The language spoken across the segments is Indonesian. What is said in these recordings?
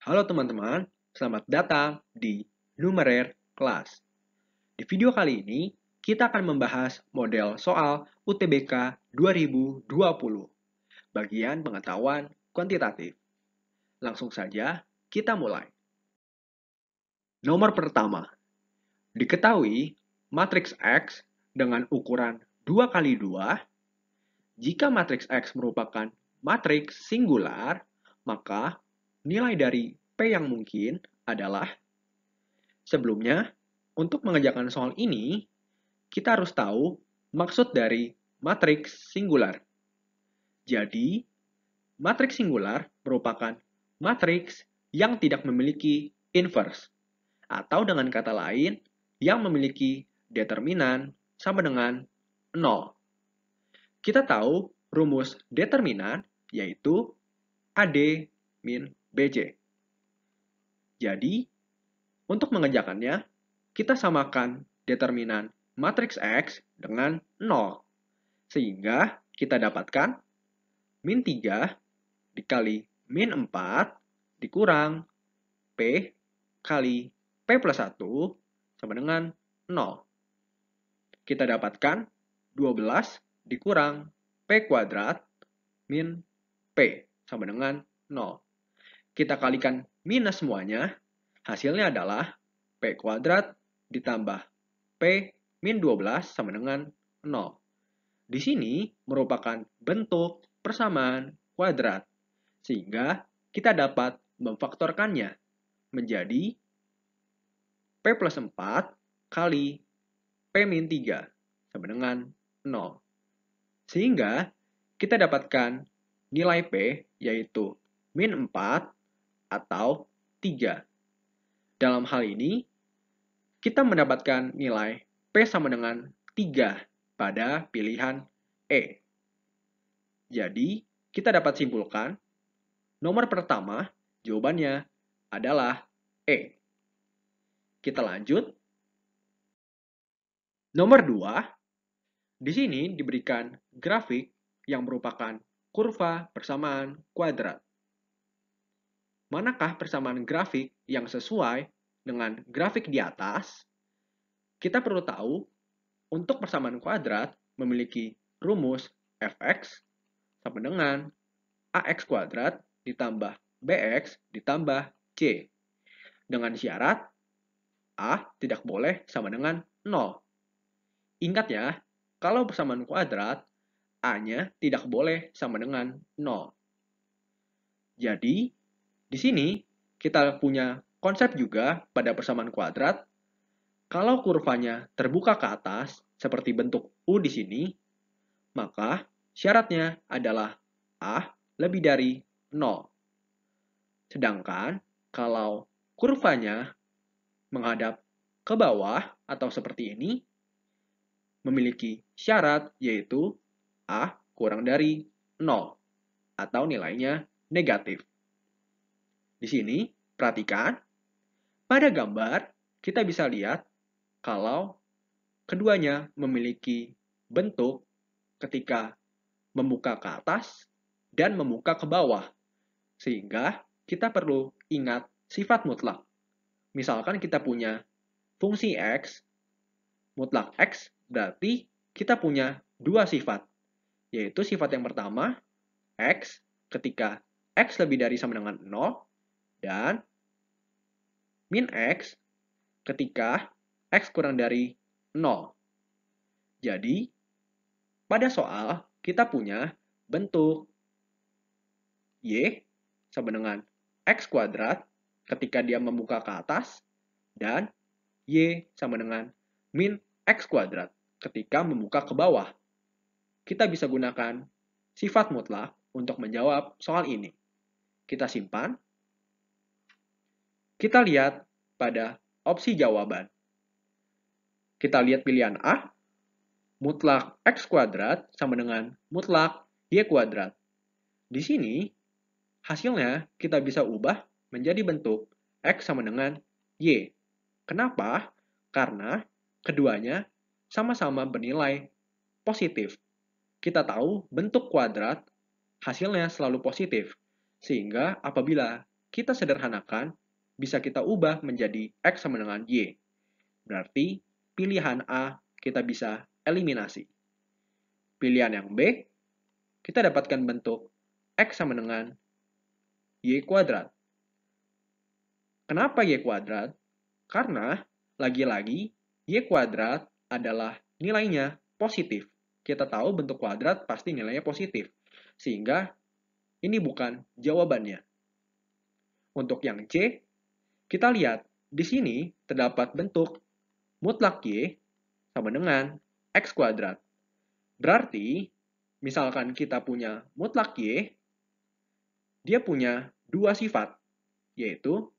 Halo teman-teman, selamat datang di Numerair Kelas. Di video kali ini, kita akan membahas model soal UTBK 2020, bagian pengetahuan kuantitatif. Langsung saja, kita mulai. Nomor pertama, diketahui matriks X dengan ukuran 2 kali 2. Jika matriks X merupakan matriks singular, maka nilai dari P yang mungkin adalah. Sebelumnya, untuk mengerjakan soal ini, kita harus tahu maksud dari matriks singular. Jadi, matriks singular merupakan matriks yang tidak memiliki inverse, atau dengan kata lain, yang memiliki determinan sama dengan 0. Kita tahu rumus determinan yaitu AD min BC. Jadi, untuk mengerjakannya, kita samakan determinan matriks X dengan 0. Sehingga kita dapatkan min 3 dikali min 4 dikurang P kali P plus 1 sama dengan 0. Kita dapatkan 12 dikurang P kuadrat min P sama dengan 0. Kita kalikan minus semuanya, hasilnya adalah P kuadrat ditambah P min 12 sama dengan 0. Di sini merupakan bentuk persamaan kuadrat, sehingga kita dapat memfaktorkannya menjadi P plus 4 kali P min 3 sama dengan 0. Sehingga kita dapatkan nilai P yaitu min 4 atau 3. Dalam hal ini, kita mendapatkan nilai P sama dengan 3 pada pilihan E. Jadi, kita dapat simpulkan, nomor pertama jawabannya adalah E. Kita lanjut. Nomor 2, di sini diberikan grafik yang merupakan kurva persamaan kuadrat. Manakah persamaan grafik yang sesuai dengan grafik di atas? Kita perlu tahu, untuk persamaan kuadrat memiliki rumus fx sama dengan ax kuadrat ditambah bx ditambah c. Dengan syarat a tidak boleh sama dengan 0. Ingat ya, kalau persamaan kuadrat, a-nya tidak boleh sama dengan 0. Jadi, di sini kita punya konsep juga pada persamaan kuadrat. Kalau kurvanya terbuka ke atas, seperti bentuk U di sini, maka syaratnya adalah A lebih dari 0. Sedangkan kalau kurvanya menghadap ke bawah atau seperti ini, memiliki syarat yaitu A kurang dari 0 atau nilainya negatif. Di sini, perhatikan, pada gambar kita bisa lihat kalau keduanya memiliki bentuk ketika membuka ke atas dan membuka ke bawah. Sehingga kita perlu ingat sifat mutlak. Misalkan kita punya fungsi X, mutlak X berarti kita punya dua sifat. Yaitu sifat yang pertama, X ketika X lebih dari sama dengan 0, dan min X ketika X kurang dari 0. Jadi, pada soal kita punya bentuk Y sama dengan X kuadrat ketika dia membuka ke atas, dan Y sama dengan min X kuadrat ketika membuka ke bawah. Kita bisa gunakan sifat mutlak untuk menjawab soal ini. Kita simpan. Kita lihat pada opsi jawaban. Kita lihat pilihan A, mutlak X kuadrat sama dengan mutlak Y kuadrat. Di sini, hasilnya kita bisa ubah menjadi bentuk X sama dengan Y. Kenapa? Karena keduanya sama-sama bernilai positif. Kita tahu bentuk kuadrat hasilnya selalu positif. Sehingga apabila kita sederhanakan, bisa kita ubah menjadi X sama dengan Y. Berarti pilihan A kita bisa eliminasi. Pilihan yang B, kita dapatkan bentuk X sama dengan Y kuadrat. Kenapa Y kuadrat? Karena, lagi-lagi, Y kuadrat adalah nilainya positif. Kita tahu bentuk kuadrat pasti nilainya positif. Sehingga, ini bukan jawabannya. Untuk yang C, kita lihat di sini terdapat bentuk mutlak Y sama dengan X kuadrat. Berarti, misalkan kita punya mutlak Y, dia punya dua sifat, yaitu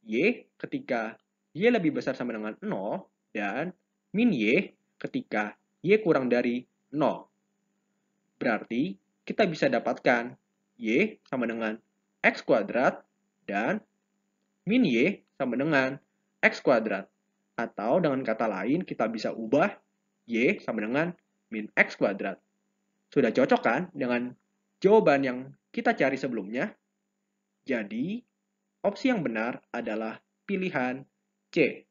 Y ketika Y lebih besar sama dengan 0 dan min Y ketika Y kurang dari 0. Berarti, kita bisa dapatkan Y sama dengan X kuadrat dan min Y sama dengan X kuadrat. Atau dengan kata lain, kita bisa ubah Y sama dengan min X kuadrat. Sudah cocok kan dengan jawaban yang kita cari sebelumnya? Jadi, opsi yang benar adalah pilihan C.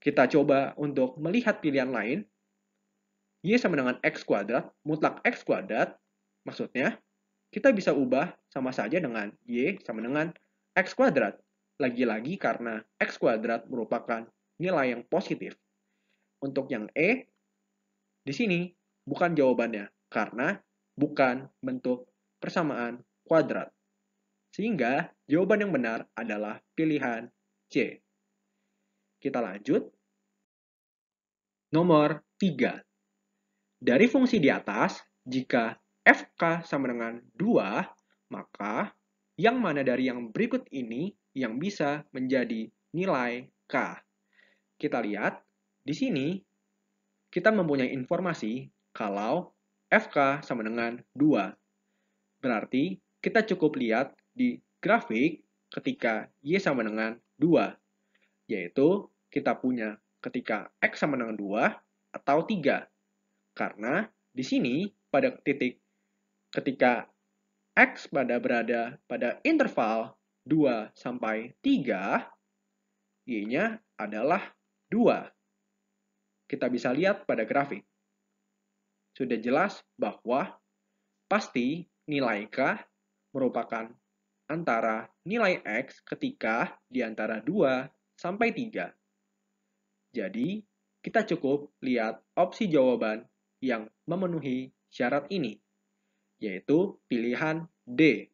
Kita coba untuk melihat pilihan lain. Y sama dengan X kuadrat, mutlak X kuadrat, maksudnya kita bisa ubah sama saja dengan Y sama dengan X kuadrat. Lagi-lagi karena X kuadrat merupakan nilai yang positif. Untuk yang E, di sini bukan jawabannya, karena bukan bentuk persamaan kuadrat. Sehingga jawaban yang benar adalah pilihan C. Kita lanjut. Nomor 3. Dari fungsi di atas, jika FK sama dengan 2, maka yang mana dari yang berikut ini yang bisa menjadi nilai K? Kita lihat, di sini kita mempunyai informasi kalau FK sama dengan 2. Berarti kita cukup lihat di grafik ketika Y sama dengan 2. Yaitu kita punya ketika X sama dengan 2 atau 3. Karena di sini pada titik ketika X berada pada interval 2 sampai 3, Y-nya adalah 2. Kita bisa lihat pada grafik. Sudah jelas bahwa pasti nilai K merupakan antara nilai X ketika di antara 2 sampai 3. Jadi, kita cukup lihat opsi jawaban yang memenuhi syarat ini, yaitu pilihan D,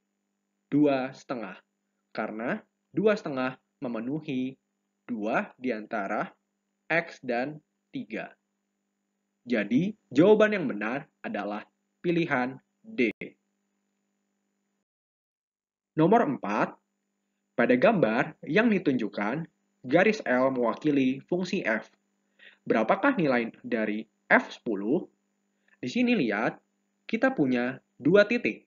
2,5. Karena 2,5 memenuhi 2 di antara X dan 3. Jadi, jawaban yang benar adalah pilihan D. Nomor 4, pada gambar yang ditunjukkan, garis L mewakili fungsi f. Berapakah nilai dari f10? Di sini lihat, kita punya 2 titik.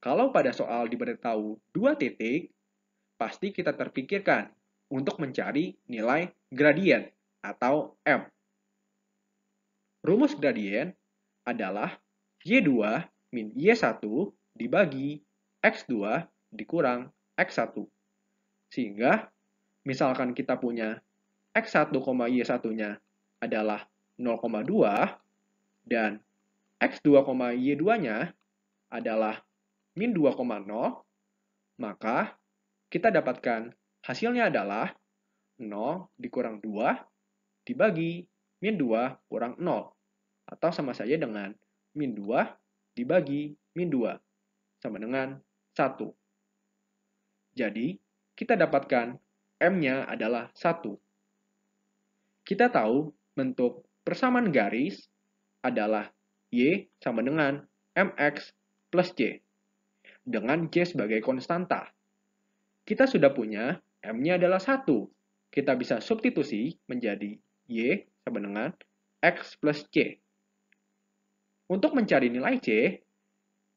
Kalau pada soal diberitahu 2 titik, pasti kita terpikirkan untuk mencari nilai gradien atau M. Rumus gradien adalah Y2 min Y1 dibagi X2 dikurang X1. Sehingga, misalkan kita punya X1, Y1-nya adalah 0,2 dan X2, Y2-nya adalah min 2,0, maka kita dapatkan hasilnya adalah 0 dikurang 2 dibagi min 2 kurang 0. Atau sama saja dengan min 2 dibagi min 2 sama dengan 1. Jadi, kita dapatkan M-nya adalah 1. Kita tahu bentuk persamaan garis adalah Y sama dengan MX plus Y, dengan Y sebagai konstanta. Kita sudah punya M-nya adalah 1. Kita bisa substitusi menjadi Y sama dengan X plus C. Untuk mencari nilai C,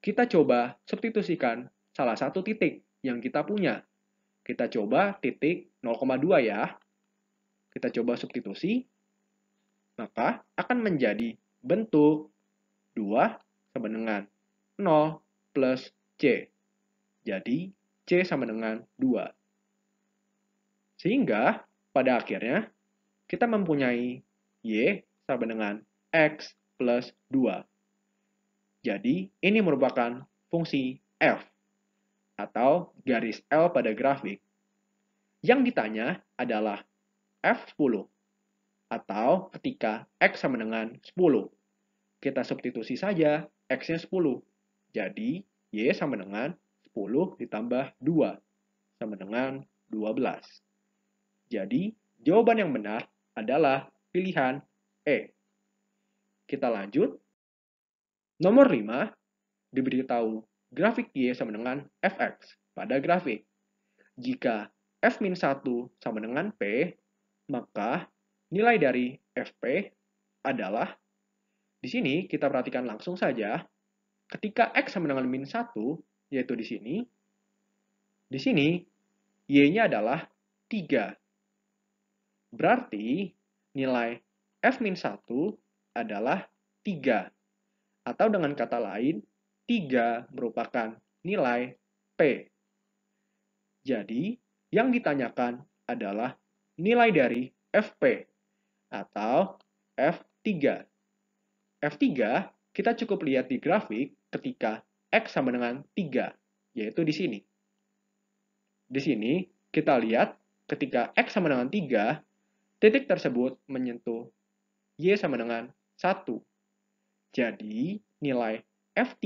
kita coba substitusikan salah satu titik yang kita punya. Kita coba titik 0,2 ya. Kita coba substitusi, maka akan menjadi bentuk 2 sama dengan 0 plus C. Jadi, C sama dengan 2. Sehingga, pada akhirnya, kita mempunyai Y sama dengan X plus 2. Jadi, ini merupakan fungsi F, atau garis L pada grafik. Yang ditanya adalah F10, atau ketika X sama dengan 10. Kita substitusi saja X-nya 10. Jadi, Y sama dengan 10 ditambah 2, sama dengan 12. Jadi, jawaban yang benar adalah pilihan E. Kita lanjut. Nomor 5, diberitahu grafik Y sama dengan Fx pada grafik. Jika F-1 sama dengan P, maka nilai dari Fp adalah, di sini kita perhatikan langsung saja, ketika X sama dengan min 1, yaitu di sini Y-nya adalah 3. Berarti nilai F-1 adalah 3. Atau dengan kata lain, 3 merupakan nilai P. Jadi, yang ditanyakan adalah nilai dari Fp atau F3. F3 kita cukup lihat di grafik ketika X sama dengan 3, yaitu di sini. Di sini kita lihat ketika X sama dengan 3, titik tersebut menyentuh Y sama dengan 1. Jadi, nilai F3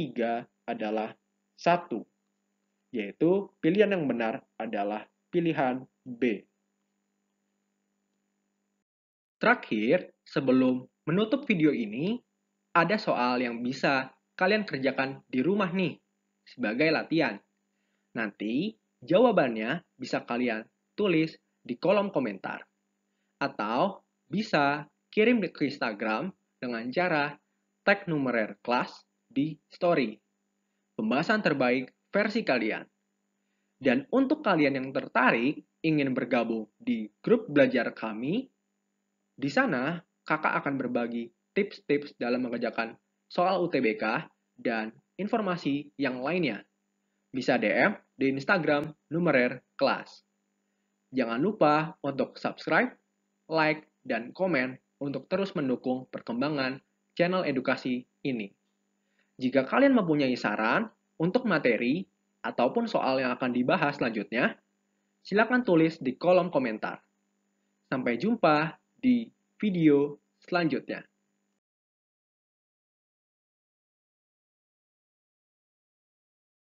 adalah 1. Yaitu pilihan yang benar adalah pilihan B. Terakhir, sebelum menutup video ini, ada soal yang bisa kalian kerjakan di rumah nih, sebagai latihan. Nanti, jawabannya bisa kalian tulis di kolom komentar. Atau bisa kirim ke Instagram dengan cara tag numerer kelas di story. Pembahasan terbaik versi kalian. Dan untuk kalian yang tertarik ingin bergabung di grup belajar kami, di sana kakak akan berbagi tips-tips dalam mengerjakan soal UTBK dan informasi yang lainnya. Bisa DM di Instagram numerer kelas. Jangan lupa untuk subscribe, like, dan komen untuk terus mendukung perkembangan channel edukasi ini. Jika kalian mempunyai saran untuk materi ataupun soal yang akan dibahas selanjutnya, silakan tulis di kolom komentar. Sampai jumpa di video selanjutnya.